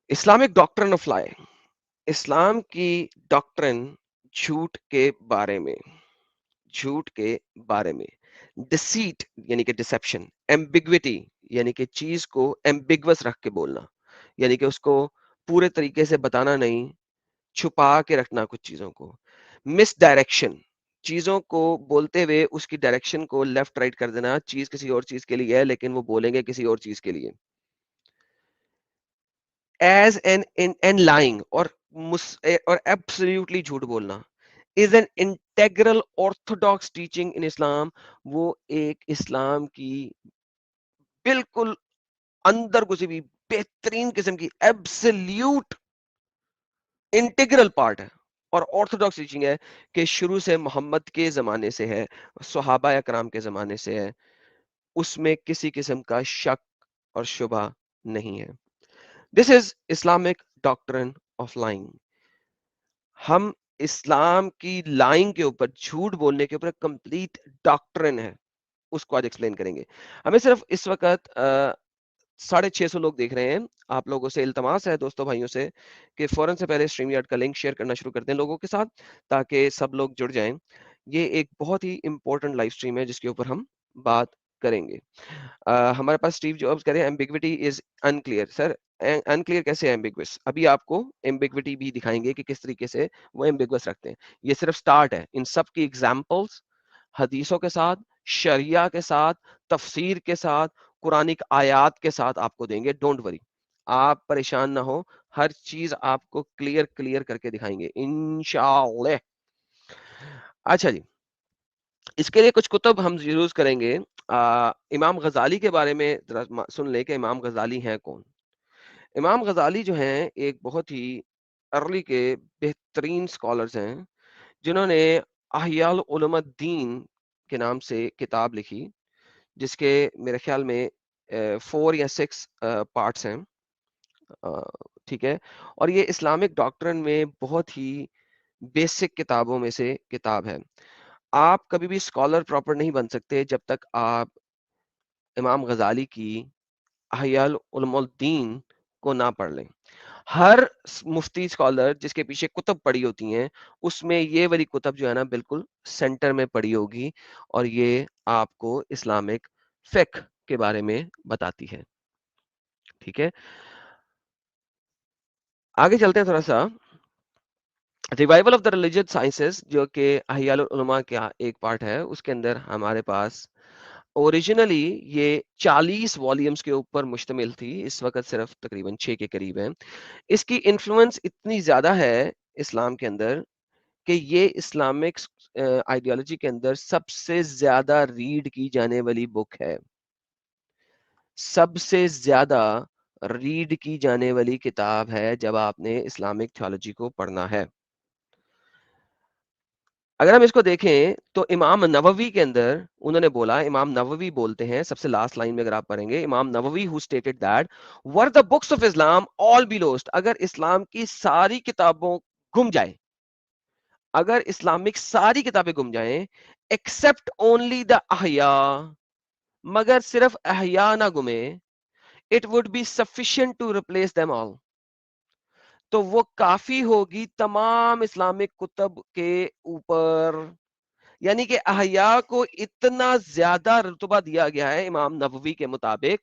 Islamic doctrine of لائی، اسلام کی ڈاکٹرن جھوٹ کے بارے میں، جھوٹ کے بارے میں، ڈسیٹ یعنی کہ ڈسپشن، ایمبیگوٹی یعنی کہ چیز کو ایمبیگوس رکھ کے بولنا، یعنی کہ اس کو پورے طریقے سے بتانا نہیں، چھپا کے رکھنا کچھ چیزوں کو، مس ڈائریکشن، چیزوں کو بولتے ہوئے اس کی ڈائریکشن کو لیفٹ رائٹ کر دینا، چیز کسی اور چیز کے لیے ہے لیکن وہ بولیں گے کسی اور چیز کے لیے، ایز این لائنگ اور ایبسلیوٹلی جھوٹ بولنا is an integral orthodox teaching in Islam, وہ ایک اسلام کی بالکل اندر گزی ہوئی بہترین قسم کی ایبسلیوٹ انٹیگرل پارٹ ہے اور آرتھوڈاکس ٹیچنگ ہے کہ شروع سے محمد کے زمانے سے ہے، صحابہ اکرام کے زمانے سے ہے، اس میں کسی قسم کا شک اور شبہ نہیں ہے. دس از اسلامک ڈاکٹرن آف لائنگ. ہم اسلام کی لائنگ کے اوپر، جھوٹ بولنے کے اوپر کمپلیٹ ڈاکٹرن ہے، اس کو آج ایکسپلین کریں گے. ہمیں صرف اس وقت 650 لوگ دیکھ رہے ہیں. آپ لوگوں سے التماس ہے، دوستوں بھائیوں سے، کہ فوراً سے پہلے اسٹریم یارڈ کا لنک شیئر کرنا شروع کر دیں لوگوں کے ساتھ تاکہ سب لوگ جڑ جائیں. یہ ایک بہت ہی امپورٹنٹ لائف اسٹریم ہے جس کے اوپر ہم بات کریں گے. ہمارے پاس اسٹیو جابس کہہ رہے ہیں ایمبیگوٹی از انکلیئر. سر انکلیئر کیسے ہے ایمبیگوس؟ ابھی آپ کو ایمبیگوٹی بھی دکھائیں گے کہ کس طریقے سے وہ ایمبیگوس رکھتے ہیں. یہ صرف سٹارٹ ہے، ان سب کی ایگزامپلس حدیثوں کے ساتھ، شریعہ کے ساتھ، تفسیر کے ساتھ، قرآنک آیات کے ساتھ آپ کو دیں گے. ڈونٹ وری، آپ پریشان نہ ہو، ہر چیز آپ کو کلیئر کر کے دکھائیں گے انشاءاللہ. اچھا جی، اس کے لیے کچھ کتب ہم یوز کریں گے. امام غزالی کے بارے میں ذرا سن لیں کہ امام غزالی ہیں کون. امام غزالی جو ہیں ایک بہت ہی ارلی کے بہترین اسکالرز ہیں جنہوں نے احیاء علوم الدین کے نام سے کتاب لکھی، جس کے میرے خیال میں 4 یا 6 پارٹس ہیں. ٹھیک ہے، اور یہ اسلامک ڈاکٹرن میں بہت ہی بیسک کتابوں میں سے کتاب ہے. آپ کبھی بھی اسکالر پراپر نہیں بن سکتے جب تک آپ امام غزالی کی احیاء علوم الدین کو نہ پڑھ لیں. ہر مفتی اسکالر جس کے پیچھے کتب پڑھی ہوتی ہیں، اس میں یہ والی کتب جو ہے نا بالکل سینٹر میں پڑھی ہوگی، اور یہ آپ کو اسلامک فقہ کے بارے میں بتاتی ہے. ٹھیک ہے، آگے چلتے ہیں تھوڑا سا. Revival of the religious sciences جو کہ احیاء العلماء کا ایک پارٹ ہے، اس کے اندر ہمارے پاس اوریجنلی یہ 40 والیومز کے اوپر مشتمل تھی، اس وقت صرف تقریباً 6 کے قریب ہیں. اس کی انفلوئنس اتنی زیادہ ہے اسلام کے اندر کہ یہ اسلامک آئیڈیالوجی کے اندر سب سے زیادہ ریڈ کی جانے والی بک ہے، سب سے زیادہ ریڈ کی جانے والی کتاب ہے جب آپ نے اسلامک تھیولوجی کو پڑھنا ہے. اگر ہم اس کو دیکھیں تو امام نووی کے اندر انہوں نے بولا، امام نووی بولتے ہیں سب سے لاسٹ لائن میں، اگر آپ پڑھیں گے، امام نووی who stated that were the books of Islam all be lost، اگر اسلام کی ساری کتابوں گم جائیں، اگر اسلامک ساری کتابیں گم جائیں except only the احیاء، مگر صرف احیاء نہ گمے، it would be sufficient to replace them all، تو وہ کافی ہوگی تمام اسلامک کتب کے اوپر. یعنی کہ احیاء کو اتنا زیادہ رتبہ دیا گیا ہے امام نووی کے مطابق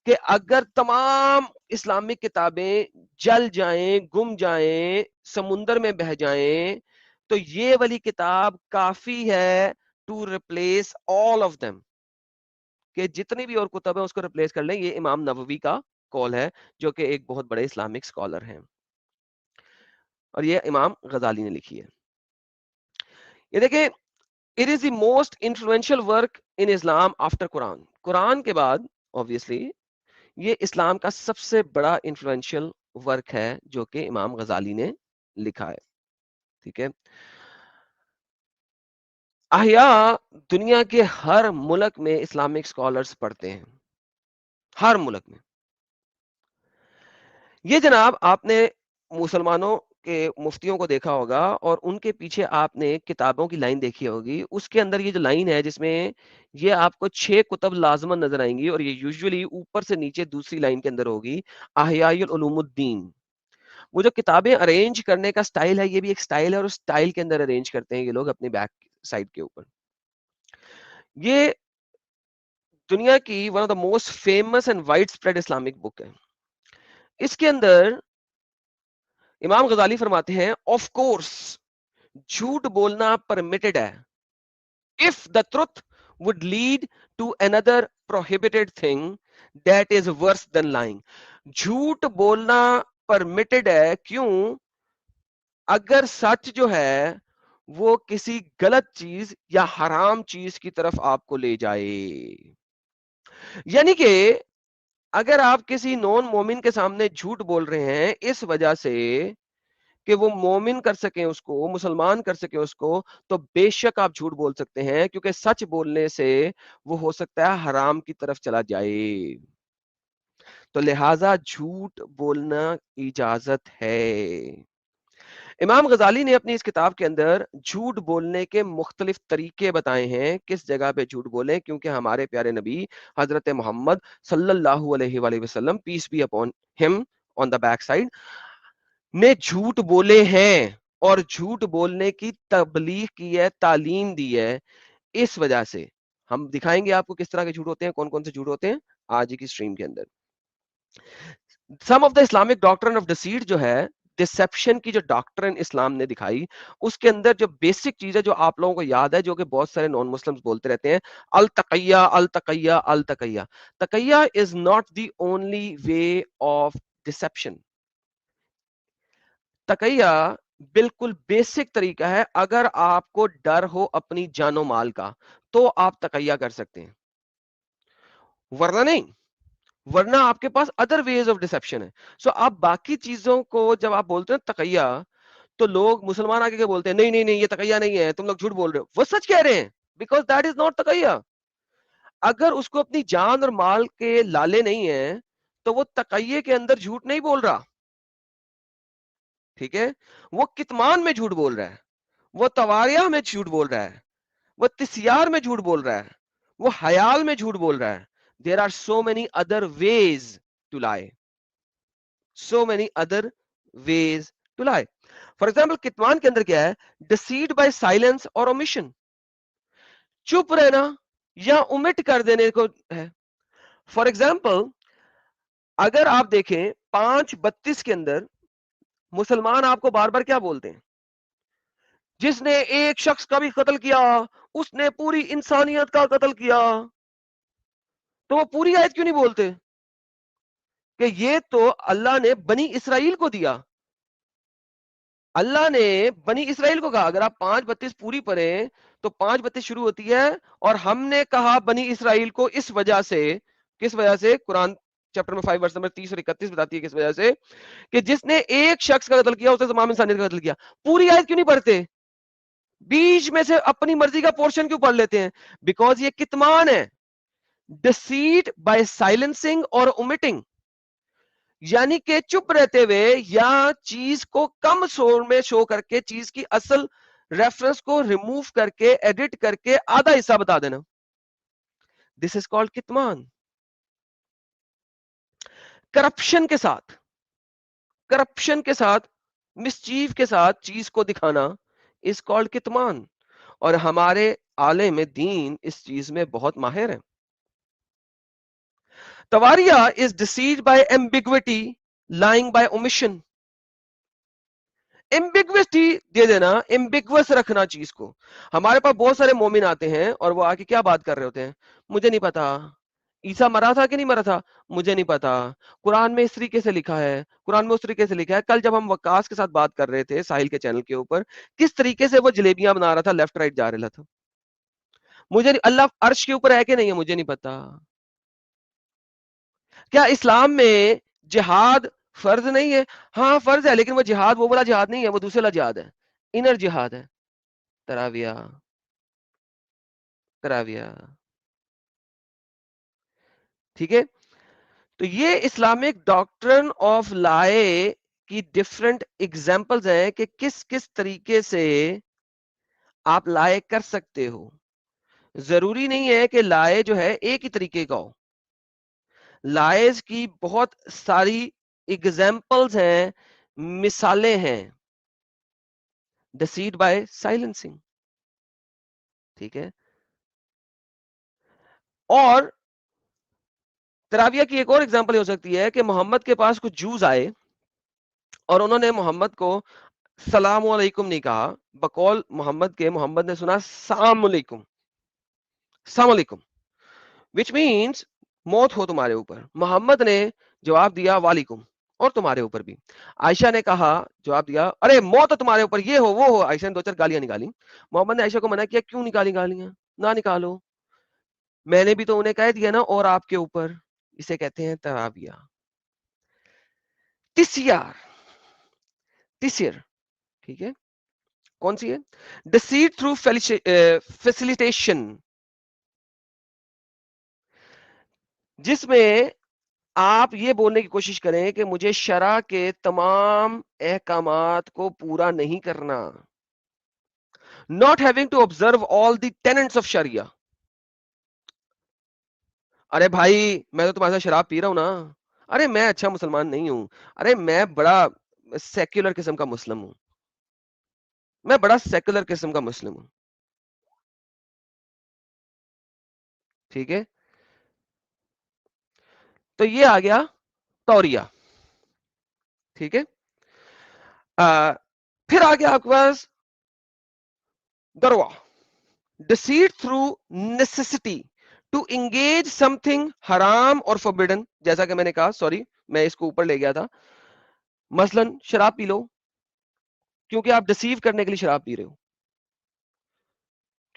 کہ اگر تمام اسلامک کتابیں جل جائیں، گم جائیں، سمندر میں بہہ جائیں، تو یہ والی کتاب کافی ہے to replace all of them, کہ جتنی بھی اور کتب ہیں اس کو ریپلیس کر لیں. یہ امام نووی کا کال ہے جو کہ ایک بہت بڑے اسلامک اسکالر ہیں، اور یہ امام غزالی نے لکھی ہے. یہ دیکھیں، it is the most influential work in Islam after Quran. قرآن کے بعد obviously یہ اسلام کا سب سے بڑا انفلوئنشل ورک ہے جو کہ امام غزالی نے لکھا ہے. ٹھیک ہے، احیاء دنیا کے ہر ملک میں اسلامک اسکالرس پڑھتے ہیں، ہر ملک میں. یہ جناب آپ نے مسلمانوں کے مفتیوں کو دیکھا ہوگا اور ان کے پیچھے آپ نے کتابوں کی لائن دیکھی ہوگی. اس کے اندر یہ جو لائن ہے جس میں یہ آپ کو 6 کتب لازمن نظر آئیں گی، اور یہ یوزولی اوپر سے نیچے دوسری لائن کے اندر ہوگی احیاء العلوم الدین. وہ جو کتابیں ارینج کرنے کا سٹائل ہے، یہ بھی ایک سٹائل ہے، اور اس سٹائل کے اندر ارینج کرتے ہیں یہ لوگ اپنی بیک سائڈ کے اوپر. یہ دنیا کی one of the most famous and widespread Islamic book ہے. اس کے اندر امام غزالی فرماتے ہیں آف کورس جھوٹ بولنا پرمیٹڈ ہے if the truth would lead to another prohibited thing that is worse than lying. جھوٹ بولنا پرمیٹڈ ہے کیوں؟ اگر سچ جو ہے وہ کسی غلط چیز یا حرام چیز کی طرف آپ کو لے جائے. یعنی کہ اگر آپ کسی نون مومن کے سامنے جھوٹ بول رہے ہیں اس وجہ سے کہ وہ مومن کر سکیں اس کو، مسلمان کر سکیں اس کو، تو بے شک آپ جھوٹ بول سکتے ہیں، کیونکہ سچ بولنے سے وہ ہو سکتا ہے حرام کی طرف چلا جائے. تو لہٰذا جھوٹ بولنا اجازت ہے. امام غزالی نے اپنی اس کتاب کے اندر جھوٹ بولنے کے مختلف طریقے بتائے ہیں، کس جگہ پہ جھوٹ بولیں، کیونکہ ہمارے پیارے نبی حضرت محمد صلی اللہ علیہ وآلہ وسلم پیس be upon him on the back side نے جھوٹ بولے ہیں اور جھوٹ بولنے کی تبلیغ کی ہے، تعلیم دی ہے. اس وجہ سے ہم دکھائیں گے آپ کو کس طرح کے جھوٹ ہوتے ہیں، کون کون سے جھوٹ ہوتے ہیں آج کی اسٹریم کے اندر. سم of the Islamic doctrine of deceit جو ہے، ڈسپشن کی جو ڈاکٹرن اسلام نے دکھائی، اس کے اندر جو بیسک چیز ہے جو آپ لوگوں کو یاد ہے، جو کہ بہت سارے نان مسلمز بولتے رہتے ہیں، التقیہ التقیہ التقیہ. تقیہ is not the only way of deception. تقیہ بالکل بیسک طریقہ ہے. اگر آپ کو ڈر ہو اپنی جان و مال کا تو آپ تقیہ کر سکتے ہیں، ورنہ نہیں. ورنہ آپ کے پاس ادر ویز آف ڈسپشن ہے. سو آپ باقی چیزوں کو جب آپ بولتے ہیں تقیہ، تو لوگ مسلمان آگے کے بولتے ہیں نہیں نہیں نہیں یہ تقیہ نہیں ہے، تم لوگ جھوٹ بول رہے ہو. وہ سچ کہہ رہے ہیں، بیکاز دیٹ از ناٹ تقیہ. اگر اس کو اپنی جان اور مال کے لالے نہیں ہیں تو وہ تقیہ کے اندر جھوٹ نہیں بول رہا. ٹھیک ہے، وہ کتمان میں جھوٹ بول رہا ہے، وہ تواریہ میں جھوٹ بول رہا ہے، وہ تسیار میں جھوٹ بول رہا ہے، وہ حیال میں جھوٹ بول رہا ہے. There are so many other ways to lie. So many other ways to lie. For example, کتمان کے اندر کیا ہے؟ Deceit by silence or omission. چپ رہنا یا omit کر دینے کو ہے. For example, اگر آپ دیکھیں 5:32 کے اندر مسلمان آپ کو بار بار کیا بولتے ہیں؟ جس نے ایک شخص کا بھی قتل کیا اس نے پوری انسانیت کا قتل کیا. تو وہ پوری آیت کیوں نہیں بولتے کہ یہ تو اللہ نے بنی اسرائیل کو دیا؟ اللہ نے بنی اسرائیل کو کہا. اگر آپ 5:32 پوری پڑھیں تو 5:32 شروع ہوتی ہے اور ہم نے کہا بنی اسرائیل کو اس وجہ سے. کس وجہ سے؟ قرآن چیپٹر میں 5 ورس نمبر 30 اور 31 بتاتی ہے کس وجہ سے کہ جس نے ایک شخص کا قتل کیا اس نے تمام انسانیت کا قتل کیا. پوری آیت کیوں نہیں پڑھتے؟ بیچ میں سے اپنی مرضی کا پورشن کیوں پڑھ لیتے ہیں؟ بیکاز یہ کتمان ہے. ڈسیٹ بائی سائلنسنگ اور اومٹنگ، یعنی کہ چپ رہتے ہوئے یا چیز کو کم شور میں شو کر کے چیز کی اصل ریفرنس کو ریموو کر کے ایڈٹ کر کے آدھا حصہ بتا دینا. دس از کالڈ کتمان. کرپشن کے ساتھ مسچیف کے ساتھ چیز کو دکھانا از کالڈ کتمان. اور ہمارے عالم دین اس چیز میں بہت ماہر ہیں. تواریہ is deceived by ambiguity, lying by omission. Ambiguity دے دینا، ایمبیگوس رکھنا چیز کو. ہمارے پاس بہت سارے مومن آتے ہیں اور وہ آ کے کیا بات کر رہے ہوتے ہیں؟ مجھے نہیں پتا عیسیٰ مرا تھا کہ نہیں مرا تھا، مجھے نہیں پتا، قرآن میں اس طریقے سے لکھا ہے، قرآن میں اس طریقے سے لکھا ہے. کل جب ہم وقاص کے ساتھ بات کر رہے تھے ساحل کے چینل کے اوپر، کس طریقے سے وہ جلیبیاں بنا رہا تھا، لیفٹ رائٹ جا رہا تھا. مجھے اللہ عرش کے اوپر ہے کہ نہیں ہے مجھے نہیں پتا. کیا اسلام میں جہاد فرض نہیں ہے؟ ہاں فرض ہے، لیکن وہ جہاد وہ والا جہاد نہیں ہے، وہ دوسرا جہاد ہے، انر جہاد ہے. تراویہ ٹھیک ہے. تو یہ اسلامک ڈاکٹرن آف لائے کی ڈفرنٹ ایگزامپلز ہیں کہ کس کس طریقے سے آپ لائے کر سکتے ہو. ضروری نہیں ہے کہ لائے جو ہے ایک ہی طریقے کا ہو. لائز کی بہت ساری ایگزامپلز ہیں مثالیں ہیں deceit by silencing. ٹھیک ہے. اور تراویہ کی ایک اور ایگزامپل ہو سکتی ہے کہ محمد کے پاس کچھ جوز آئے اور انہوں نے محمد کو السلام علیکم نہیں کہا، بقول محمد کے محمد نے سنا السلام علیکم، السلام علیکم، which means موت ہو تمہارے اوپر. محمد نے جواب دیا وعلیکم، اور تمہارے اوپر بھی. عائشہ نے کہا، جواب دیا ارے موت ہے تمہارے اوپر، یہ ہو وہ ہو. عائشہ نے دو چار گالیاں نکالی. محمد نے عائشہ کو منع کیا، کیوں نکالی گالیاں؟ نہ نکالو، میں نے بھی تو انہیں کہہ دیا نا، اور آپ کے اوپر. اسے کہتے ہیں تراویہ. تسیار، تسیر، ٹھیک ہے. کون سی ہے؟ ڈسیٹ تھرو فیسیلیٹیشن، جس میں آپ یہ بولنے کی کوشش کریں کہ مجھے شرع کے تمام احکامات کو پورا نہیں کرنا. not having to observe all the tenets of sharia. ارے بھائی میں تو تمہارے ساتھ شراب پی رہا ہوں نا، ارے میں اچھا مسلمان نہیں ہوں، ارے میں بڑا سیکولر قسم کا مسلم ہوں، میں بڑا سیکولر قسم کا مسلم ہوں. ٹھیک ہے. تو یہ آ گیا توریہ. ٹھیک ہے. پھر آ گیا آپ کے پاس دروا، deceit through necessity to engage something حرام اور forbidden. جیسا کہ میں نے کہا، سوری میں اس کو اوپر لے گیا تھا. مثلا شراب پی لو، کیونکہ آپ ڈسیو کرنے کے لیے شراب پی رہے ہو،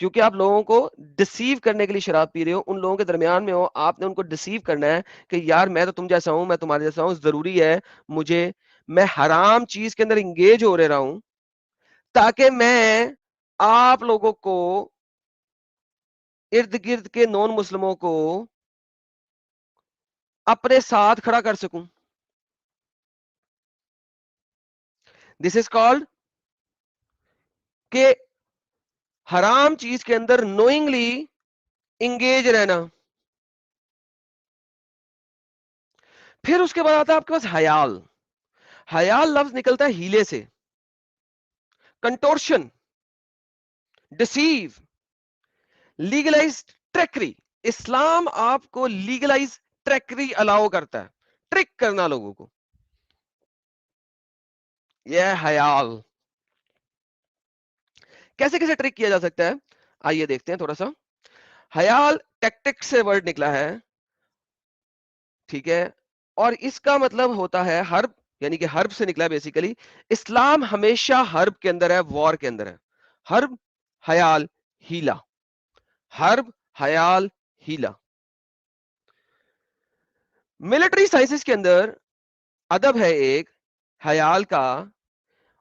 کیونکہ آپ لوگوں کو ڈسیو کرنے کے لیے شراب پی رہے ہو. ان لوگوں کے درمیان میں ہو، آپ نے ان کو ڈسیو کرنا ہے کہ یار میں تو تم جیسا ہوں، میں تمہارے جیسا ہوں، ضروری ہے مجھے، میں حرام چیز کے اندر انگیج ہو رہا ہوں تاکہ میں آپ لوگوں کو، ارد گرد کے نون مسلموں کو اپنے ساتھ کھڑا کر سکوں. دس از کالڈ کہ حرام چیز کے اندر نوئنگلی انگیج رہنا. پھر اس کے بعد آتا ہے آپ کے پاس حیال. حیال لفظ نکلتا ہے ہیلے سے. کنٹورشن، ڈسیو، لیگلائزڈ ٹریکری. اسلام آپ کو لیگلائز ٹریکری الاؤ کرتا ہے، ٹرک کرنا لوگوں کو. یہ حیال کیسے کیسے ٹرک کیا جا سکتا ہے، آئیے دیکھتے ہیں تھوڑا سا. حیال ٹیکٹک سے ورڈ نکلا ہے، ٹھیک ہے، اور اس کا مطلب ہوتا ہے حرب، یعنی کہ حرب سے نکلا ہے بیسیکلی. اسلام ہمیشہ حرب کے اندر ہے، وار کے اندر ہے. حرب، حیال، ہیلا. حرب، حیال، ہیلا. ملٹری سائنسز کے اندر ادب ہے ایک حیال کا،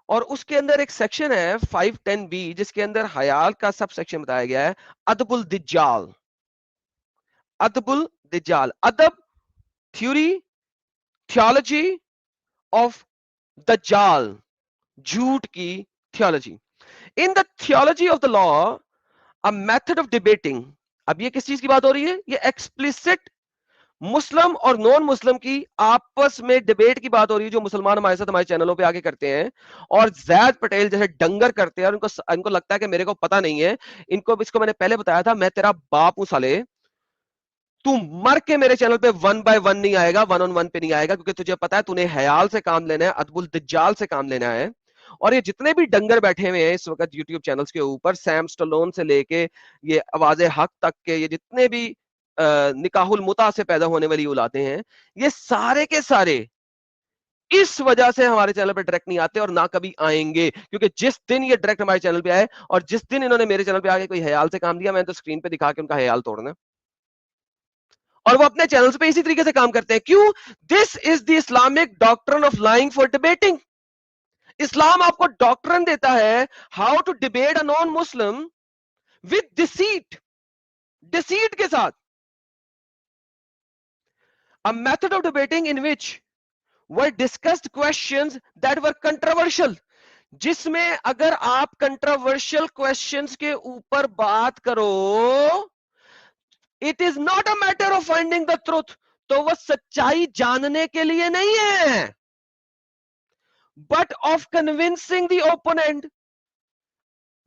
اور اس کے اندر ایک سیکشن ہے 510B جس کے اندر حیال کا سب سیکشن بتایا گیا ہے، ادب الدجال. ادب الدجال، ادب، تھیوری، تھیولوجی آف دجال، جھوٹ کی theology. In the theology of the law a method of debating. اب یہ کس چیز کی بات ہو رہی ہے؟ یہ ایکسپلیسٹ مسلم اور نان مسلم کی آپس میں ڈیبیٹ کی بات ہو رہی ہے، جو مسلمان ہمارے ساتھ ہمارے چینلوں پہ آگے کرتے ہیں اور زید پٹیل جیسے ڈنگر کرتے ہیں، اور ان کو لگتا ہے کہ میرے کو پتہ نہیں ہے. اس کو میں نے پہلے بتایا تھا، میں تیرا باپ ہوں سالے، تو مر کے میرے چینل پہ 1 by 1 نہیں آئے گا، 1 on 1 پہ نہیں آئے گا، کیونکہ تجھے پتا ہے تو نے حیال سے کام لینا ہے، ادب الدجال سے کام لینا ہے. اور یہ جتنے بھی ڈنگر بیٹھے ہوئے ہیں اس وقت یوٹیوب چینلز کے اوپر، سیم سٹالون سے لے کے یہ آواز حق تک کے، یہ جتنے بھی نکاح المتع سے پیدا ہونے والی اولادیں ہیں، یہ سارے کے سارے اس وجہ سے ہمارے چینل پہ ڈائریکٹ نہیں آتے اور نہ کبھی آئیں گے. کیونکہ جس دن یہ ڈائریکٹ ہمارے چینل پہ آئے اور جس دن انہوں نے میرے چینل پہ آگے کوئی حیال سے کام لیا، میں تو اسکرین پہ دکھا کے ان کا حیال توڑنا. اور وہ اپنے چینلز پہ اسی طریقے سے کام کرتے ہیں. کیوں؟ This is the Islamic doctrine of lying for debating. Islam آپ کو ڈاکٹرن دیتا ہے how to debate a non Muslim with deceit, deceit کے ساتھ. A method of debating in which were discussed questions that were controversial. جس میں اگر آپ کنٹروورشل کوشچنز کے اوپر بات کرو، it is not a matter of finding the truth، تو وہ سچائی جاننے کے لیے نہیں ہے، but of convincing the opponent.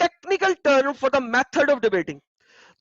technical term for the method of debating.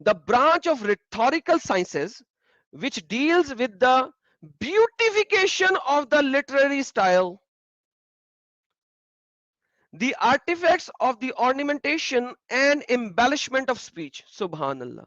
the branch of rhetorical sciences which deals with the beautification of the literary style, the artifacts of the ornamentation and embellishment of speech. Subhanallah.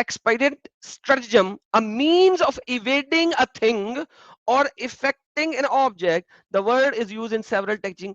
expedient stratagem, a means of evading a thing or effecting an object. The word is used in several teaching.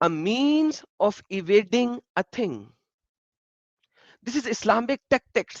A means of evading a thing. This is Islamic tactics.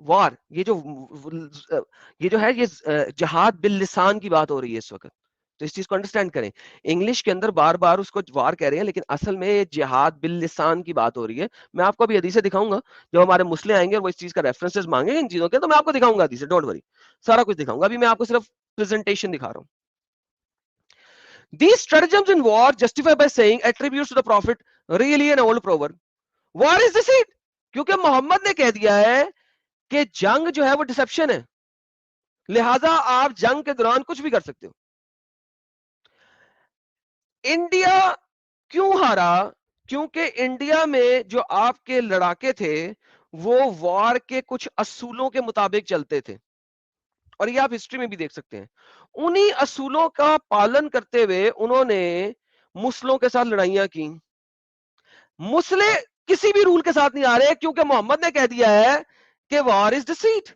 وار، یہ جو ہے یہ جہاد باللسان کی بات ہو رہی ہے اس وقت، تو اس چیز کو انڈرسٹینڈ کریں. انگلش کے اندر بار بار اس کو وار کہہ رہے ہیں لیکن اصل میں یہ جہاد باللسان کی بات ہو رہی ہے. میں آپ کو ابھی حدیثیں دکھاؤں گا، جب ہمارے مسلم آئیں گے اور وہ اس چیز کا ریفرنسز مانگیں گے ان چیزوں کے، تو میں آپ کو دکھاؤں گا حدیثیں، ڈونٹ وری، سارا کچھ دکھاؤں گا. ابھی میں آپ کو صرف پریزنٹیشن دکھا رہا ہوں. These stratagems in war justify by saying attributes to the prophet really an old proverb. War is deceit. کیونکہ محمد نے کہہ دیا ہے کہ جنگ جو ہے وہ ڈسپشن ہے، لہذا آپ جنگ کے دوران کچھ بھی کر سکتے ہو. انڈیا کیوں ہارا؟ کیونکہ انڈیا میں جو آپ کے لڑاکے تھے وہ وار کے کچھ اصولوں کے مطابق چلتے تھے، اور یہ آپ ہسٹری میں بھی دیکھ سکتے ہیں. انہی اصولوں کا پالن کرتے ہوئے انہوں نے مسلموں کے ساتھ لڑائیاں کی. مسلے کسی بھی رول کے ساتھ نہیں آ رہے کیونکہ محمد نے کہہ دیا ہے کہ war is deceit.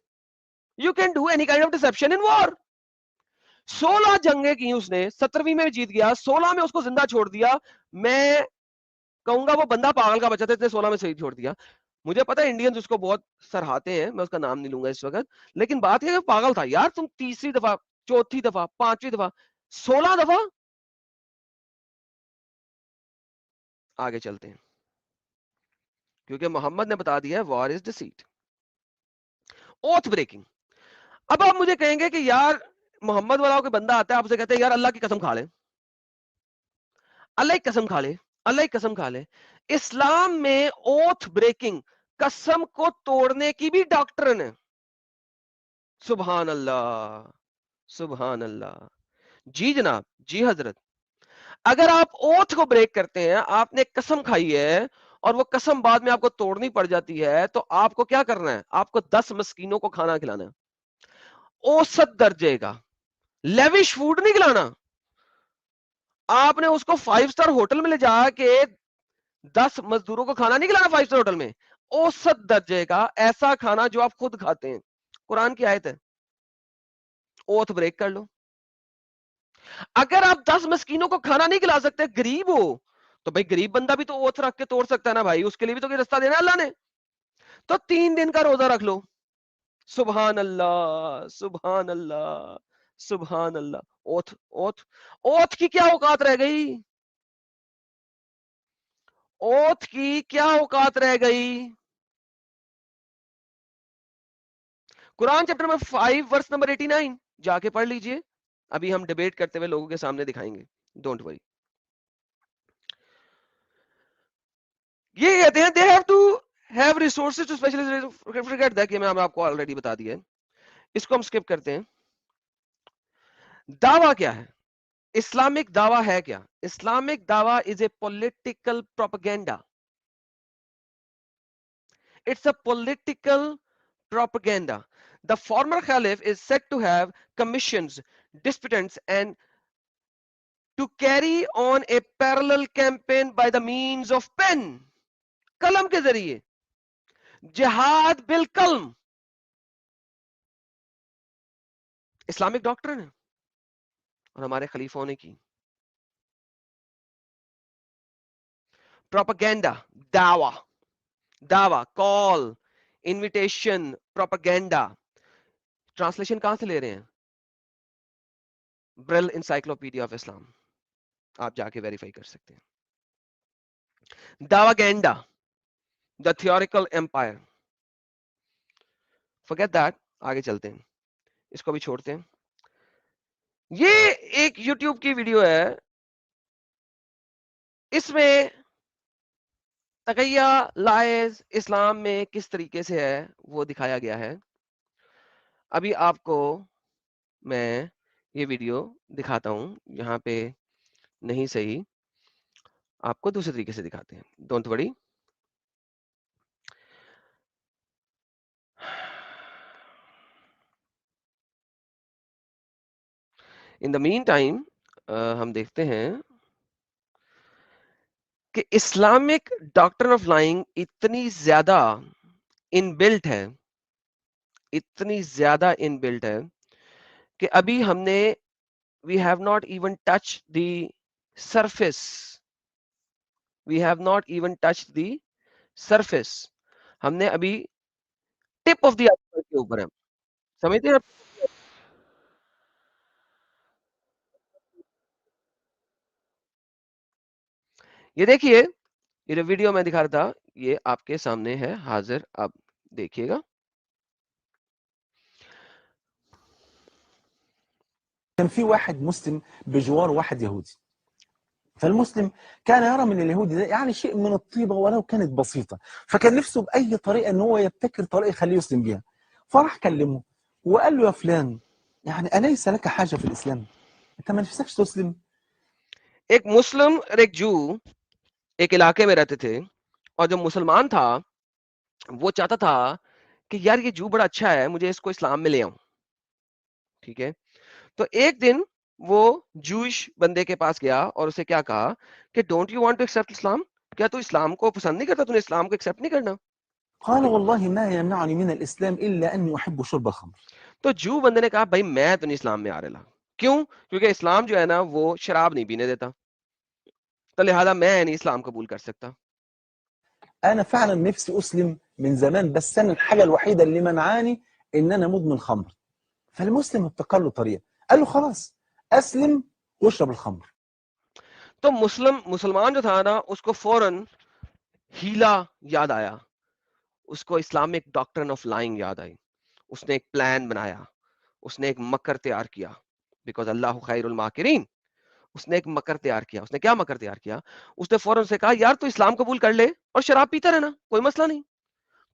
You can do any kind of deception in war. 16 جنگیں کی اس نے، 17ویں میں جیت گیا، 16 میں اس کو زندہ چھوڑ دیا. میں کہوں گا وہ بندہ پاگل کا بچہ تھا، اتنے 16 میں صحیح چھوڑ دیا. مجھے پتا انڈینز اس کو بہت سراہتے ہیں، میں اس کا نام نہیں لوں گا اس وقت، لیکن بات یہ کہ پاگل تھا یار. تم تیسری دفعہ، چوتھی دفعہ، پانچویں دفعہ، 16 دفعہ. آگے چلتے ہیں کیونکہ محمد نے بتا دیا ہے war is deceit. Oath breaking. اب آپ مجھے کہیں گے کہ یار محمد والا کوئی بندہ آتا ہے آپ سے کہتے ہیں یار اللہ کی قسم کھا لے، اللہ کی قسم کھا لے، اللہ کی قسم کھا لے. اسلام میں اوتھ بریکنگ، قسم کو توڑنے کی بھی ڈاکٹرن ہے. سبحان اللہ، سبحان اللہ. جی جناب، جی حضرت. اگر آپ اوتھ کو بریک کرتے ہیں، آپ نے قسم کھائی ہے اور وہ قسم بعد میں آپ کو توڑنی پڑ جاتی ہے، تو آپ کو کیا کرنا ہے؟ آپ کو 10 مسکینوں کو کھانا کھلانا ہے، اوسط درجے کا، لیوش فوڈ نہیں کھلانا. آپ نے اس کو 5 اسٹار ہوٹل میں لے جا کے 10 مزدوروں کو کھانا نہیں کھلانا 5 اسٹار ہوٹل میں، اوسط درجے کا ایسا کھانا جو آپ خود کھاتے ہیں. قرآن کی آیت ہے. اوتھ بریک کر لو. اگر آپ 10 مسکینوں کو کھانا نہیں کھلا سکتے، غریب ہو، تو بھائی غریب بندہ بھی تو اوتھ رکھ کے توڑ سکتا ہے نا بھائی، اس کے لیے بھی تو کوئی رستہ دینا اللہ نے. تو 3 دن کا روزہ رکھ لو. سبحان اللہ، سبحان اللہ، سبحان اللہ. اوتھ اوتھ اوتھ کی کیا اوقات رہ گئی؟ اوتھ کی کیا اوقات رہ گئی؟ قرآن چیپٹر نمبر 5 ورس نمبر 89 جا کے پڑھ لیجئے. ابھی ہم ڈیبیٹ کرتے ہوئے لوگوں کے سامنے دکھائیں گے، ڈونٹ وری. یہ کہتے ہیں they have to have resources to specialize. forget that کہ میں آپ کو already بتا دیا ہے. اس کو ہم سکپ کرتے ہیں. دعویٰ کیا ہے؟ اسلامک دعویٰ ہے کیا؟ اسلامک دعویٰ is a political propaganda. It's a political propaganda. The former Caliph is said to have commissions, disputants, and to carry on a parallel campaign by the means of pen. قلم کے ذریعے جہاد بالقلم Islamic ڈاکٹرن ہے اور ہمارے خلیفوں نے کی. پروپیگینڈا، دعویٰ، دعویٰ، کال، انویٹیشن، پروپیگینڈا. ٹرانسلیشن کہاں سے لے رہے ہیں؟ برل انسائکلوپیڈیا آف اسلام، آپ جا کے ویریفائی کر سکتے ہیں. دعویٰ گینڈا، دا تھیوریکل امپائر. forget that. آگے چلتے ہیں، اس کو بھی چھوڑتے ہیں. یہ ایک یوٹیوب کی ویڈیو ہے، اس میں تقیہ لائز اسلام میں کس طریقے سے ہے وہ دکھایا گیا ہے. ابھی آپ کو میں یہ ویڈیو دکھاتا ہوں، یہاں پہ نہیں صحیح، آپ کو دوسرے طریقے سے دکھاتے ہیں. Don't worry. In the main time ہم دیکھتے ہیں کہ اسلامک ڈاکٹر آف لائنگ اتنی زیادہ ان بلٹ ہے، اتنی زیادہ ان بلٹ ہے کہ ابھی ہم نے we have not even touched the surface. We have not even touched the surface. ہم نے ابھی ٹپ آف دی آئس برگ کے اوپر ہے. سمجھتے ہیں آپ؟ یہ دیکھیے یہ جو ویڈیو میں دکھا رہا تھا یہ آپ کے سامنے ہے حاضر, آپ دیکھیے گا. كان في واحد مسلم بجوار واحد يهودي. فالمسلم كان يرى من اليهودي ده يعني شيء من الطيبة ولو كانت بسيطة، فكان نفسه بأي طريقة ان هو يبتكر طريقة يخليه يسلم بيها. فراح كلمه وقال له يا فلان يعني أليس لك حاجة في الإسلام؟ أنت ما نفسكش تسلم؟ ایک مسلم اور ایک جو ایک علاقے میں رہتے تھے, اور جو مسلمان تھا وہ چاہتا تھا کہ یار یہ جو بڑا اچھا ہے, مجھے اس کو اسلام میں لے آؤں. ٹھیک ہے, تو ایک دن وہ جوش بندے کے پاس گیا اور اسے کیا کہا کہ don't you want to accept Islam, کیا تو اسلام کو پسند نہیں کرتا, تو نے اسلام کو ایکسپٹ نہیں کرنا؟ قال والله ما يمنعني من الإسلام إلا أني أحب شرب الخمر. تو جو بندے نے کہا بھائی میں تو نہیں اسلام میں آ رہا. کیوں؟ کیونکہ اسلام جو ہے نا وہ شراب نہیں پینے دیتا, تو لہذا میں نہیں اسلام قبول کر سکتا. أنا فعلا نفسي أسلم من زمان، بس أنا الحاجة الوحيدة اللي منعاني إن أنا مدمن خمر. فالمسلم ابتكر له طريقة، قال له خلاص أسلم واشرب الخمر. تو مسلمان جو تھا نا اس کو فوراً ہیلا یاد آیا, اس کو اسلامک ڈاکٹرن آف لائنگ یاد آئی. اس نے ایک پلان بنایا, اس نے ایک مکر تیار کیا, بیکاز اللہ خیر الماکرین. اس نے ایک مکر تیار کیا. اس نے کیا مکر تیار کیا؟ اس نے فوراً سے کہا یار تو اسلام قبول کر لے اور شراب پیتا رہنا, کوئی مسئلہ نہیں.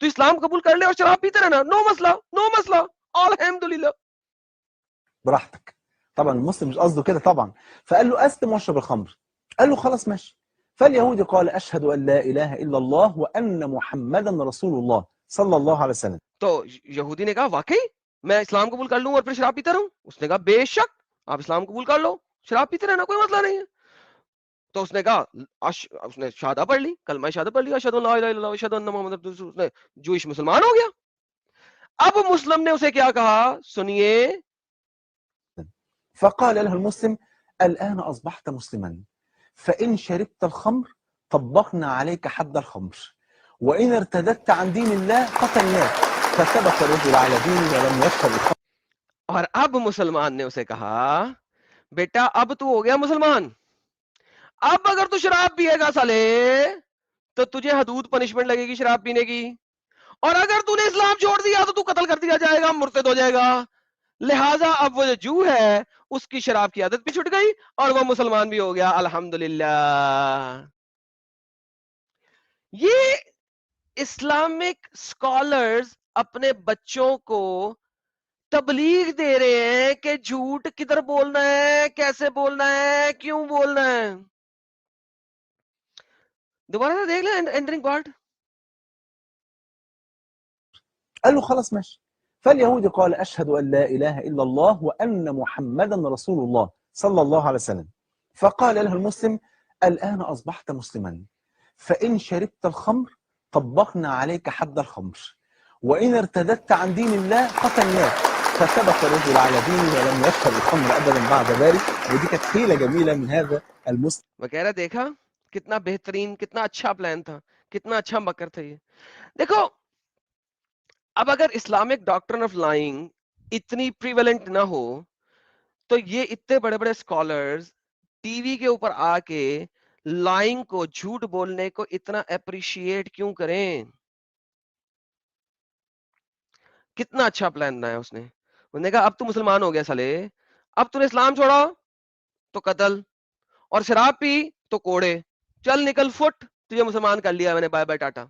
تو اسلام قبول کر لے اور شراب پیتا رہنا, نو مسئلہ, نو مسئلہ, الحمدللہ. براحتك. طبعا المسلم مش قصده كده طبعا، فقال له أسلم واشرب الخمر. قال له خلاص ماشي. فاليهودي قال أشهد أن لا إله إلا الله وأن محمدا رسول الله صلى الله عليه وسلم. تو یہودی نے کہا واقعی میں اسلام قبول کر لوں اور پھر شراب پیتا رہوں؟ اس نے کہا بے شک آپ اسلام قبول کر لو, شراب پیتے رہنا, کوئی مسئلہ نہیں ہے. تو اس نے کہا اس نے شہادہ پڑھ لی, کلمہ شہادہ پڑھ لیا, اشہد ان لا الہ الا اللہ اشہد ان محمد رسول اللہ. اس نے جوئش مسلمان ہو گیا. اب مسلم نے اسے کیا کہا سنیے, فقال له المسلم الآن أصبحت مسلما، فإن شربت الخمر طبقنا عليك حد الخمر، وإن ارتدت عن دين الله قتلناك. فثبت الرجل على دينه ولم يشرب الخمر. اور اب مسلمان نے اسے کہا بیٹا اب تو ہو گیا مسلمان, اب اگر تو شراب پیے گا سالے تو تجھے حدود پنشمنٹ لگے گی شراب پینے کی, اور اگر تو نے اسلام چھوڑ دیا تو قتل کر دیا جائے گا, مرتد ہو جائے گا. لہٰذا اب وہ جو ہے اس کی شراب کی عادت بھی چھٹ گئی اور وہ مسلمان بھی ہو گیا, الحمدللہ. یہ اسلامک اسکالرز اپنے بچوں کو تبلیغ دے رہے ہیں کہ جھوٹ کدھر بولنا ہے, کیسے بولنا ہے, کیوں بولنا ہے. دوبارہ سے دیکھ لیں اینڈرنگ پارٹ. قال له خلاص ماشي. فاليهودي قال أشهد أن لا إله إلا الله وأن محمدا رسول الله صلى الله عليه وسلم. فقال له المسلم الآن أصبحت مسلما، فإن شربت الخمر طبقنا عليك حد الخمر، وإن ارتدت عن دين الله قتلناك. فثبت الرجل على دينه ولم يشرب الخمر أبدا بعد ذلك. ودي كانت حيلة جميلة من هذا المسلم. میں کہہ رہا دیکھا کتنا بہترین, کتنا اچھا پلان تھا, کتنا اچھا مکر تھا یہ. دیکھو اب اگر اسلامک ڈاکٹرن آف لائنگ اتنی پریویلنٹ نہ ہو تو یہ اتنے بڑے بڑے اسکالرز ٹی وی کے اوپر آ کے لائنگ کو, جھوٹ بولنے کو اتنا اپریشیٹ کیوں کریں؟ کتنا اچھا پلان بنایا اس نے. انہوں نے کہا اب تو مسلمان ہو گیا سالے, اب تو نے اسلام چھوڑا تو قتل, اور شراب پی تو کوڑے, چل نکل فٹ, تجھے مسلمان کر لیا میں نے, بائے بائے ٹاٹا.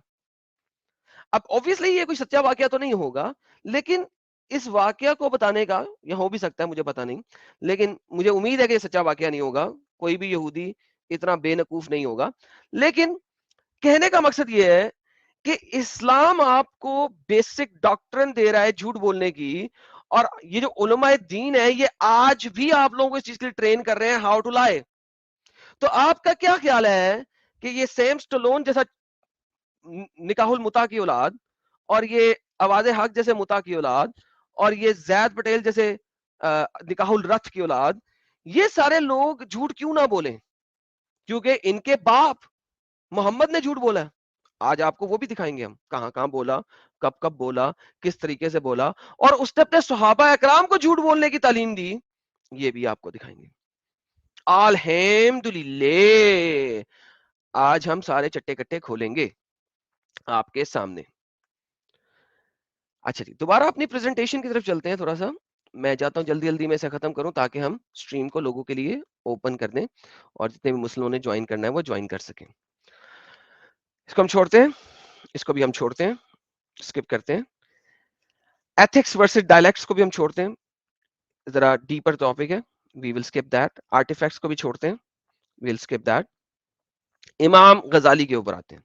اب obviously یہ کوئی سچا واقعہ تو نہیں ہوگا, لیکن اس واقعہ کو بتانے کا, یہ ہو بھی سکتا ہے مجھے پتا نہیں, لیکن مجھے امید ہے کہ یہ سچا واقعہ نہیں ہوگا, کوئی بھی یہودی اتنا بے نقوف نہیں ہوگا. لیکن کہنے کا مقصد یہ ہے کہ اسلام آپ کو بیسک ڈاکٹرن دے رہا ہے جھوٹ بولنے کی, اور یہ جو علماء دین ہے یہ آج بھی آپ لوگوں کو اس چیز کے لیے ٹرین کر رہے ہیں, ہاؤ ٹو لائے. تو آپ کا کیا خیال ہے کہ یہ سیم سٹلون جیسا نکاح المتا کی اولاد, اور یہ آواز حق جیسے متا کی اولاد, اور یہ زید پٹیل جیسے نکاح الرتھ کی اولاد, یہ سارے لوگ جھوٹ کیوں نہ بولیں؟ کیونکہ ان کے باپ محمد نے جھوٹ بولا ہے. آج آپ کو وہ بھی دکھائیں گے ہم, کہاں کہاں بولا کب کب بولا, کس طریقے سے بولا, اور اس نے اپنے صحابہ اکرام کو جھوٹ بولنے کی تعلیم دی, یہ بھی آپ کو دکھائیں گے. الحمدللہ آج ہم سارے چٹے کٹے کھولیں گے آپ کے سامنے. اچھا جی, دوبارہ اپنی پریزنٹیشن کی طرف چلتے ہیں. تھوڑا سا میں چاہتا ہوں جلدی جلدی میں اسے ختم کروں تاکہ ہم اسٹریم کو لوگوں کے لیے اوپن کر دیں اور جتنے بھی مسلموں نے جوائن کرنا ہے وہ جوائن کر سکیں. اس کو ہم چھوڑتے ہیں, اس کو بھی ہم چھوڑتے ہیں, اسکپ کرتے ہیں. ایتھکس ورسز ڈائلیکٹس کو بھی ہم چھوڑتے ہیں, ذرا ڈیپر ٹاپک ہے, وی ول اسکپ دیٹ. آرٹیفیکٹس کو بھی چھوڑتے ہیں, وی ول اسکپ دیٹ. امام غزالی کے اوپر آتے ہیں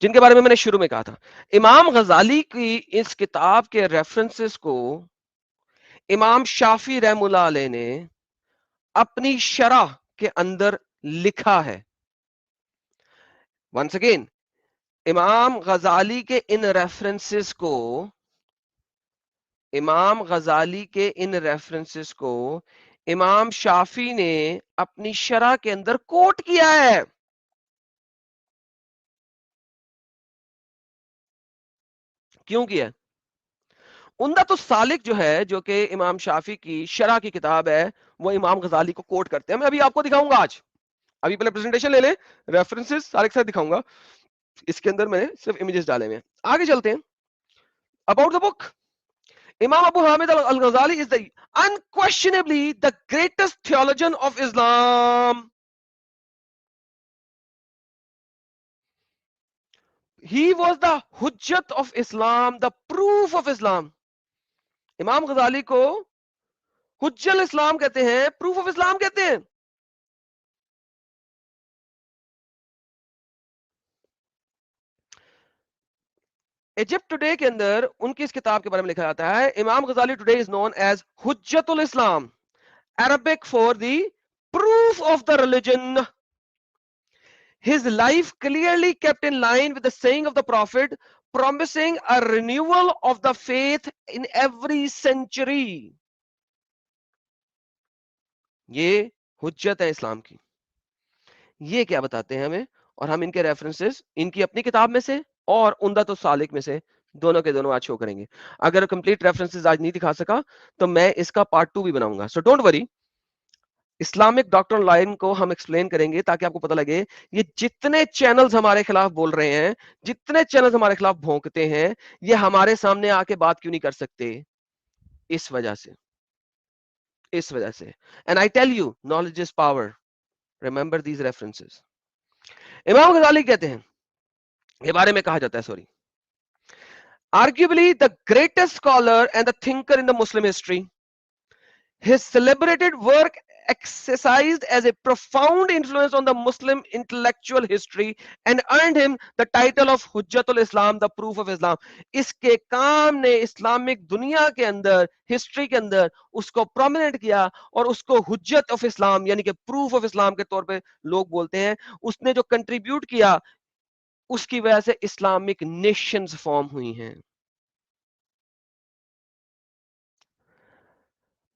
جن کے بارے میں نے شروع میں کہا تھا. امام غزالی کی اس کتاب کے ریفرنسز کو امام شافعی رحم اللہ علیہ نے اپنی شرح کے اندر لکھا ہے. ونس اگین, امام غزالی کے ان ریفرنسز کو امام شافعی نے اپنی شرح کے اندر کوٹ کیا ہے. کیوں کیا؟ عمدۃ السالک جو ہے, جو کہ امام شافعی کی شرح کی کتاب ہے, وہ امام غزالی کو کوٹ کرتے ہیں. میں ابھی آپ کو دکھاؤں گا. آج ابھی پہلے پریزنٹیشن لے لیں, ریفرنسز سارے کے ساتھ دکھاؤں گا. اس کے اندر میں نے صرف امیجز ڈالے ہوئے ہیں. آگے چلتے ہیں. اباؤٹ دا بک, امام ابو حامد الغزالی از unquestionably the greatest theologian of Islam. He was the hujjat of Islam, the proof of Islam. امام غزالی کو حجل اسلام کہتے ہیں, پروف آف اسلام کہتے ہیں. ایجپٹ ٹوڈے کے اندر ان کی اس کتاب کے بارے میں لکھا جاتا ہے, امام غزالی ٹوڈے از نون ایز حجت الاسلام, Arabic for the proof of the religion. His life clearly kept in line with the saying of the Prophet, promising a renewal of the faith in every century. یہ حجت ہے اسلام کی. یہ کیا بتاتے ہیں ہمیں, اور ہم ان کے ریفرنسز ان کی اپنی کتاب میں سے اور عمدۃ السالک میں سے دونوں کے دونوں آج شو کریں گے. اگر کمپلیٹ ریفرنسز آج نہیں دکھا سکا تو میں اس کا پارٹ 2 بھی بناؤں گا. So don't worry, Islamic doctrine کو ہم ایکسپلین کریں گے تاکہ آپ کو پتہ لگے یہ جتنے چینلز ہمارے خلاف بول رہے ہیں, جتنے چینلز ہمارے خلاف بھونکتے ہیں, یہ ہمارے سامنے آ کے بات کیوں نہیں کر سکتے, اس وجہ سے. And I tell you, knowledge is power. Remember these references. امام غزالی کہتے ہیں, یہ بارے میں کہا جاتا ہے, sorry, arguably the greatest scholar and the thinker in the Muslim history. His celebrated work exercised as a profound influence on the Muslim intellectual history and earned him the title of Hujjatul Islam, the proof of Islam. اس کے کام نے Islamic دنیا کے اندر, history کے اندر اس کو prominent کیا اور اس کو حجت آف اسلام یعنی کہ پروف آف اسلام کے طور پہ لوگ بولتے ہیں. اس نے جو کنٹریبیوٹ کیا اس کی وجہ سے اسلامک نیشنز فارم ہوئی ہیں.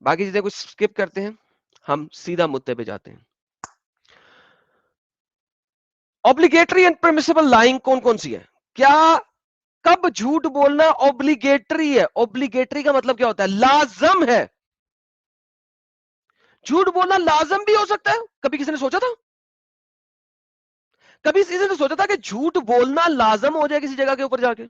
باقی چیزیں کچھ سکپ کرتے ہیں, ہم سیدھا مدے پہ جاتے ہیں. obligatory and permissible lying کون کون سی ہے؟ کیا کب جھوٹ بولنا obligatory ہے؟ obligatory کا مطلب کیا ہوتا ہے؟ لازم ہے. جھوٹ بولنا لازم بھی ہو سکتا ہے. کبھی کسی نے سوچا تھا؟ کبھی کسی نے سوچا تھا کہ جھوٹ بولنا لازم ہو جائے کسی جگہ کے اوپر جا کے؟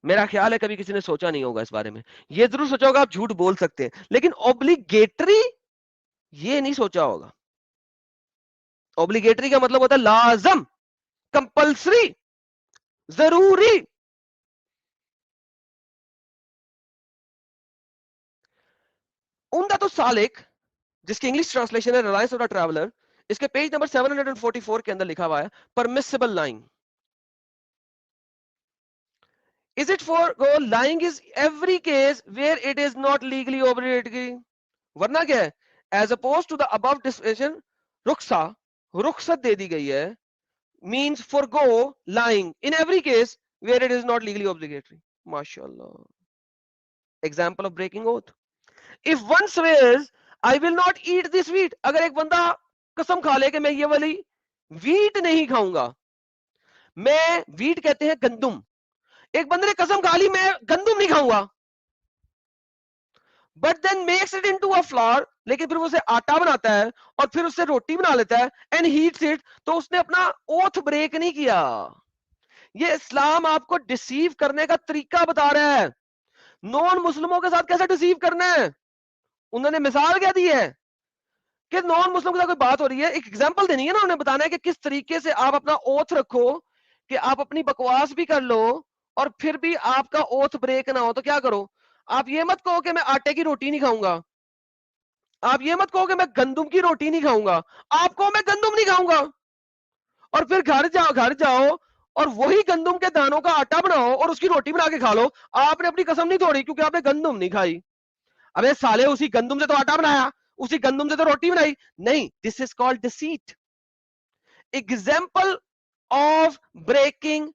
میرا خیال ہے کبھی کسی نے سوچا نہیں ہوگا اس بارے میں. یہ ضرور سوچا ہوگا آپ جھوٹ بول سکتے ہیں, لیکن obligatory یہ نہیں سوچا ہوگا. obligatory کا مطلب ہوتا ہے لازم, کمپلسری, ضروری. عمدۃ السالک جس کی انگلش ٹرانسلیشن ہے ریلائنس آف دا ٹریولر, اس کے پیج نمبر 744 کے اندر لکھا ہوا ہے permissible lying. Is it for lying is every case where it is not legally obligatory. ورنہ کیا ہے, as opposed to the above definition, رخصت دے دی گئی ہے, means forgo lying in every case where it is not legally obligatory. MashaAllah. Example of breaking oath. If one swears, I will not eat this wheat. اگر ایک بندہ قسم کھا لے کہ میں یہ والی wheat نہیں کھاؤں گا, میں ویٹ کہتے ہیں گندم. ایک بندے نے قسم کھا لی میں گندم نہیں کھاؤں گا, but then makes it into a flour, لیکن پھر وہ اسے آٹا بناتا ہے اور پھر اس سے روٹی بنا لیتا ہے اینڈ ہیٹس اٹ, تو اس نے اپنا اوتھ بریک نہیں کیا. یہ اسلام آپ کو ڈسیو کرنے کا طریقہ بتا رہا ہے. نان مسلموں کے ساتھ کیسے ڈسیو کرنا ہے, انہوں نے مثال کیا دی ہے کہ نان مسلم کے ساتھ کوئی بات ہو رہی ہے, ایک ایگزامپل دینی ہے نا, انہیں بتانا ہے کہ کس طریقے سے آپ اپنا اوتھ رکھو کہ آپ اپنی بکواس بھی کر لو اور پھر بھی آپ کا اوتھ بریک نہ ہو. تو کیا کرو, آپ یہ مت کہو کہ میں آٹے کی روٹی نہیں کھاؤں گا, آپ یہ مت کہو کہ میں گندم کی روٹی نہیں کھاؤں گا, آپ کو میں گندم نہیں کھاؤں گا, اور پھر گھر جاؤ اور وہی گندم کے دانوں کا آٹا بناؤ اور اس کی روٹی بنا کے کھا لو. آپ نے اپنی قسم نہیں توڑی کیونکہ آپ نے گندم نہیں کھائی. ابے سالے اسی گندم سے تو آٹا بنایا, اسی گندم سے تو روٹی بنائی. نہیں, this is called deceit. Example of breaking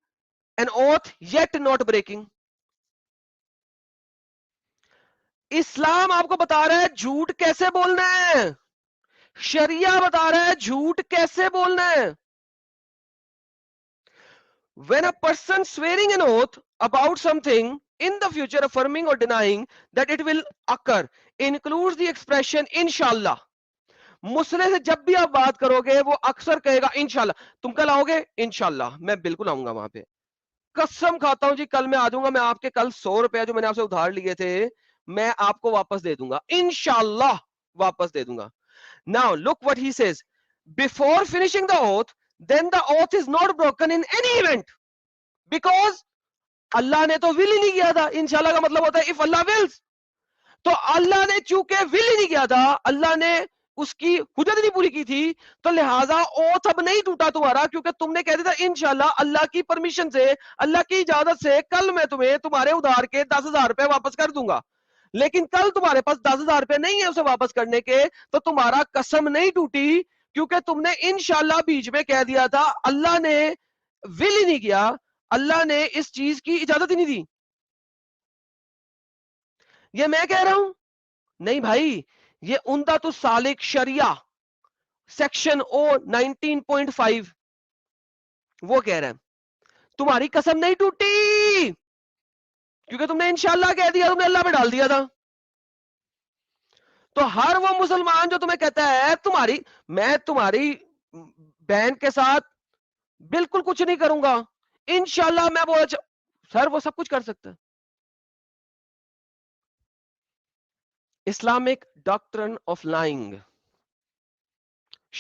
an oath yet not breaking. اسلام آپ کو بتا رہا ہے جھوٹ کیسے بولنا ہے, شریعہ بتا رہا ہے جھوٹ کیسے بولنا ہے. When a person swearing an oath about something in the future, affirming or denying that it will occur, includes the expression inshallah. مسئلے سے جب بھی آپ بات کرو گے وہ اکثر کہے گا انشاءاللہ. تم کل آؤ گے, انشاءاللہ میں بالکل آؤں گا وہاں پہ, قسم کھاتا ہوں جی کل میں آ جاؤں گا, میں آپ کے کل 100 روپے جو میں نے آپ سے ادھار لیے تھے میں آپ کو واپس دے دوں گا, انشاءاللہ واپس دے دوں گا. Now look what he says. Before finishing the oath, then the oath is not broken in any event. Because اللہ نے تو will ہی نہیں کیا تھا. انشاءاللہ کا مطلب ہوتا ہے if Allah wills. تو اللہ نے چونکہ will ہی نہیں کیا تھا, اللہ نے اس کی حجت نہیں پوری کی تھی, تو لہٰذا اوتھ اب نہیں ٹوٹا تمہارا, کیونکہ تم نے کہہ دیا تھا انشاءاللہ اللہ کی پرمیشن سے, اللہ کی اجازت سے کل میں تمہیں تمہارے ادھار کے 10,000 روپے واپس کر دوں گا. لیکن کل تمہارے پاس 10,000 روپے نہیں ہے اسے واپس کرنے کے, تو تمہارا قسم نہیں ٹوٹی کیونکہ تم نے انشاءاللہ بیچ میں کہہ دیا تھا. اللہ نے will ہی نہیں کیا, اللہ نے اس چیز کی اجازت ہی نہیں دی. یہ میں کہہ رہا ہوں نہیں بھائی, یہ عمدۃ السالک شریعہ سیکشن او 19.5 وہ کہہ رہا ہے تمہاری قسم نہیں ٹوٹی کیونکہ تم نے انشاءاللہ کہہ دیا, تم نے اللہ پہ ڈال دیا تھا. تو ہر وہ مسلمان جو تمہیں کہتا ہے میں تمہاری بہن کے ساتھ بالکل کچھ نہیں کروں گا, انشاءاللہ میں وہ سر وہ سب کچھ کر سکتا ہے. اسلامک ڈاکٹرن آف لائنگ,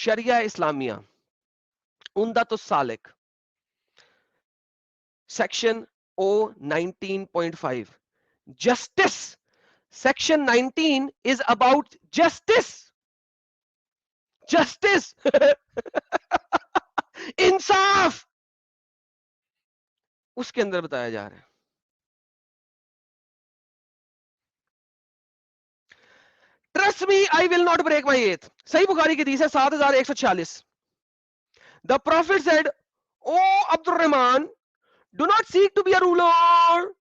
شریعہ اسلامیہ, عمدۃ السالک, section O 19.5. Justice, section 19 is about justice. Justice انصاف اس کے اندر بتایا جا رہا ہے. Trust me, I will not break my oath. صحیح بخاری کی حدیث ہے 7146. The Prophet said, "O Abdurrahman, do not seek to be a ruler.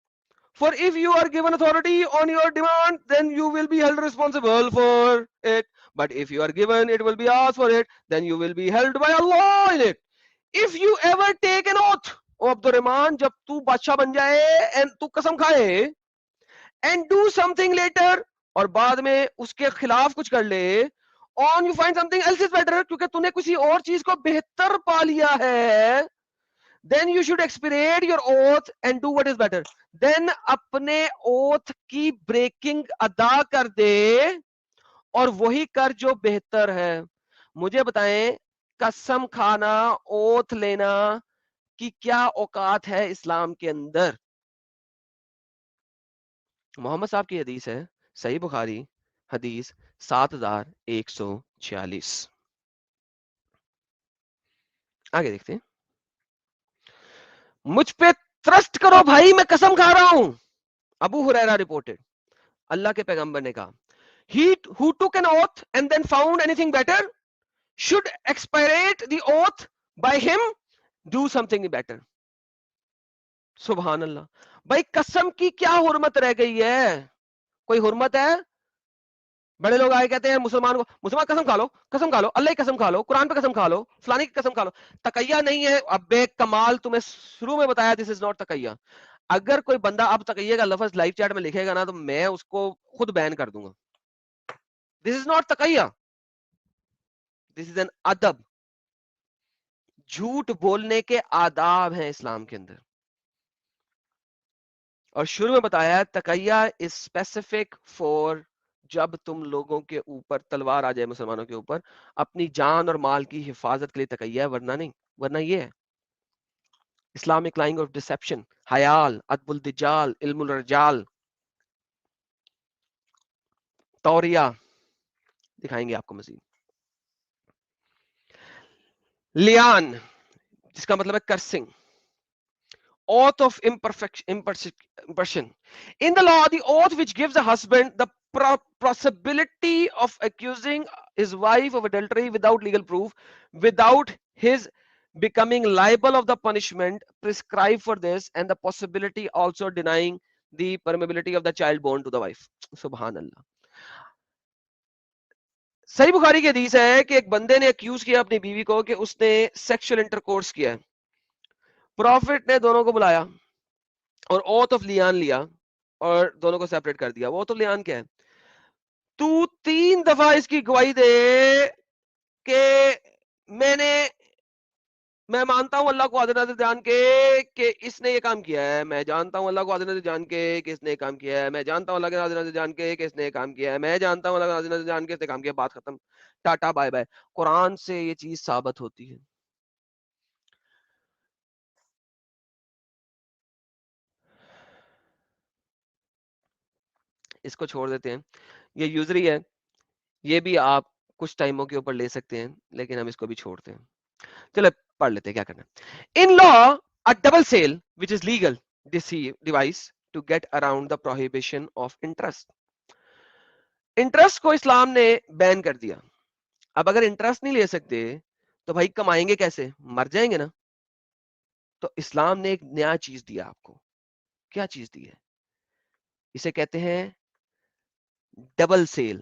For if you are given authority on your demand, then you will be held responsible for it. But if you are given, it will be asked for it, then you will be held by Allah in it. If you ever take an oath, O Abdurrahman, jab tu badshah ban jaye and tu qasam khaye and do something later, اور بعد میں اس کے خلاف کچھ کر لے, on you find something else is better, کیونکہ تو نے کسی اور چیز کو بہتر پا لیا ہے, then you should expiate your oath and do what is better. Then اپنے oath کی breaking ادا کر دے اور وہی کر جو بہتر ہے. مجھے بتائیں قسم کھانا, oath لینا کی کیا اوقات ہے اسلام کے اندر؟ محمد صاحب کی حدیث ہے صحیح بخاری حدیث 7146. آگے دیکھتے ہیں. مجھ پہ ٹرسٹ کرو بھائی, میں قسم کھا رہا ہوں. ابو ہریرہ رپورٹڈ, اللہ کے پیغمبر نے کہا, he who took an oath and then found anything better should expirate the oath by him, do something better. سبحان اللہ. بھائی قسم کی کیا حرمت رہ گئی ہے؟ کوئی حرمت ہے؟ بڑے لوگ آئے کہتے ہیں مسلمان کو، مسلمان قسم کھا لو، قسم کھا لو، اللہ کی قسم کھا لو، قرآن پہ قسم کھا لو، فلانی کی قسم کھا لو. تقیہ نہیں ہے. اب بے کمال تمہیں شروع میں بتایا دس از ناٹ تقیہ. اگر کوئی بندہ اب تقیہ کا لفظ لائیو چیٹ میں لکھے گا نا تو میں اس کو خود بین کر دوں گا. دس is not تقیہ، this is an ادب. جھوٹ بولنے کے آداب ہیں اسلام کے اندر. اور شروع میں بتایا تقیہ از اسپیسیفک فار جب تم لوگوں کے اوپر تلوار آ جائے، مسلمانوں کے اوپر، اپنی جان اور مال کی حفاظت کے لیے تقیہ ہے، ورنہ نہیں. ورنہ یہ ہے اسلامک لائنگ آف ڈسپشن، حیال، ادب الدجال، علم الرجال، توریہ دکھائیں گے آپ کو مزید. لیان جس کا مطلب ہے cursing. Oath of imperson. In the law, the oath which gives a husband the possibility of accusing his wife of adultery without legal proof, without his becoming liable of the punishment prescribed for this, and the possibility also denying the permissibility of the child born to the wife. Subhan Allah. صحیح بخاری کی حدیث ہے کہ ایک بندے نے accuse کیا اپنی بیوی کو کہ اس نے سیکشل انٹرکورس کیا ہے. پروفٹ نے دونوں کو بلایا اور اوتھ آف لیان لیا اور دونوں کو سیپریٹ کر دیا. وہ اوتھ آف لیان کیا ہے؟ تو 3 دفعہ اس کی گواہی دے کہ میں مانتا ہوں اللہ کو حاضر ناظر جان کے کہ اس نے یہ کام کیا ہے، میں جانتا ہوں اللہ کو حاضر ناظر جان کے کہ اس نے یہ کام کیا ہے، میں جانتا ہوں اللہ کے حاضر ناظر جان کے کہ اس نے یہ کام کیا ہے، میں جانتا ہوں اللہ کے حاضر ناظر جان کے اس نے کام کیا. بات ختم، ٹاٹا بائے بائے. قرآن سے یہ چیز ثابت ہوتی ہے. اس کو چھوڑ دیتے ہیں، یہ یوزری ہے، یہ بھی آپ کچھ ٹائموں کے اوپر لے سکتے ہیں لیکن ہم اس کو بھی چھوڑتے ہیں. چلو پڑھ لیتے ہیں کیا کرنا. ان لا a double sale which is legal device to get around the prohibition of interest. Interest کو اسلام نے بین کر دیا. اب اگر انٹرسٹ نہیں لے سکتے تو بھائی کمائیں گے کیسے؟ مر جائیں گے نا. تو اسلام نے ایک نیا چیز دیا آپ کو. کیا چیز دی ہے؟ اسے کہتے ہیں ڈبل سیل.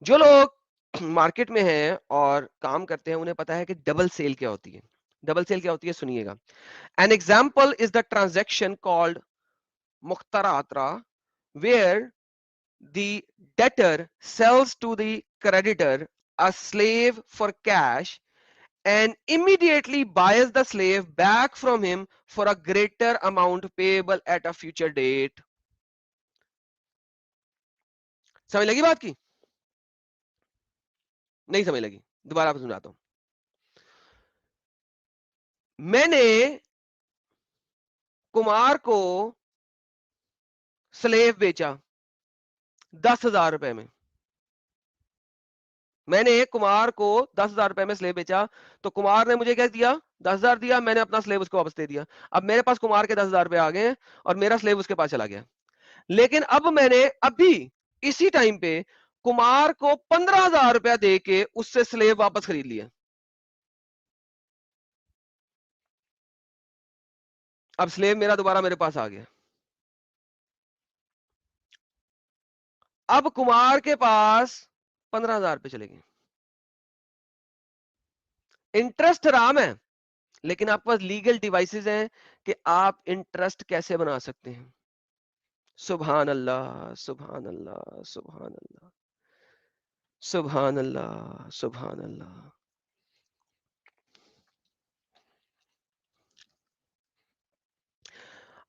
جو لوگ مارکیٹ میں ہیں اور کام کرتے ہیں انہیں پتا ہے کہ ڈبل سیل کیا ہوتی ہے. ڈبل سیل کیا ہوتی ہے سنیے گا. An example is the transaction called مختراترا where the debtor sells to the creditor a slave for cash and immediately buys the slave back from him for a greater amount payable at a future date. سمجھ لگی بات کی؟ نہیں سمجھ لگی؟ دوبارہ آپ سمجھاتا ہوں. میں نے کمار کو سلیو بیچا 10,000 روپے میں. میں نے کمار کو 10,000 روپے میں سلیو بیچا تو کمار نے مجھے کیا دیا؟ 10,000 دیا. میں نے اپنا سلیو اس کو واپس دے دیا. اب میرے پاس کمار کے 10,000 روپے آ گئے اور میرا سلیو اس کے پاس چلا گیا. لیکن اب میں نے ابھی اسی ٹائم پہ کمار کو 15,000 روپیہ دے کے اس سے سلیو واپس خرید لیا. اب سلیو میرا دوبارہ میرے پاس آ گیا. اب کمار کے پاس 15,000 روپے چلے گئے. انٹرسٹ حرام ہے لیکن آپ کے پاس لیگل ڈیوائسز ہیں کہ آپ انٹرسٹ کیسے بنا سکتے ہیں. سبحان اللہ سبحان اللہ سبحان اللہ سبحان اللہ سبحان اللہ.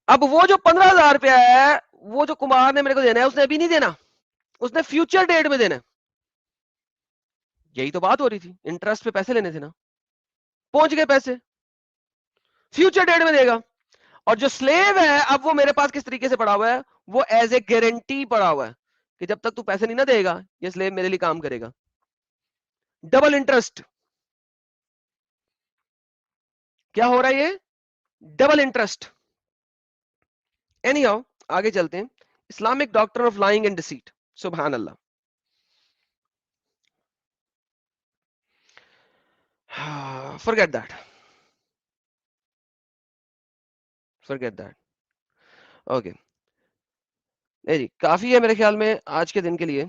اب وہ جو 15,000 روپیہ ہے وہ جو کمار نے میرے کو دینا ہے اس نے ابھی نہیں دینا، اس نے فیوچر ڈیٹ میں دینا. یہی تو بات ہو رہی تھی، انٹرسٹ پہ پیسے لینے تھے نا. پہنچ گئے پیسے، فیوچر ڈیٹ میں دے گا. اور جو سلیو ہے اب وہ میرے پاس کس طریقے سے پڑا ہوا ہے؟ وہ ایز اے گارنٹی پڑا ہوا ہے کہ جب تک تو پیسے نہیں نہ دے گا یہ سلیو میرے لیے کام کرے گا. Double interest. کیا ہو رہا ہے یہ؟ Double interest. اینی ہاؤ آگے چلتے ہیں. Islamic doctrine of lying and deceit. سبحان اللہ. forget that forget that. Okay جی کافی ہے میرے خیال میں آج کے دن کے لیے.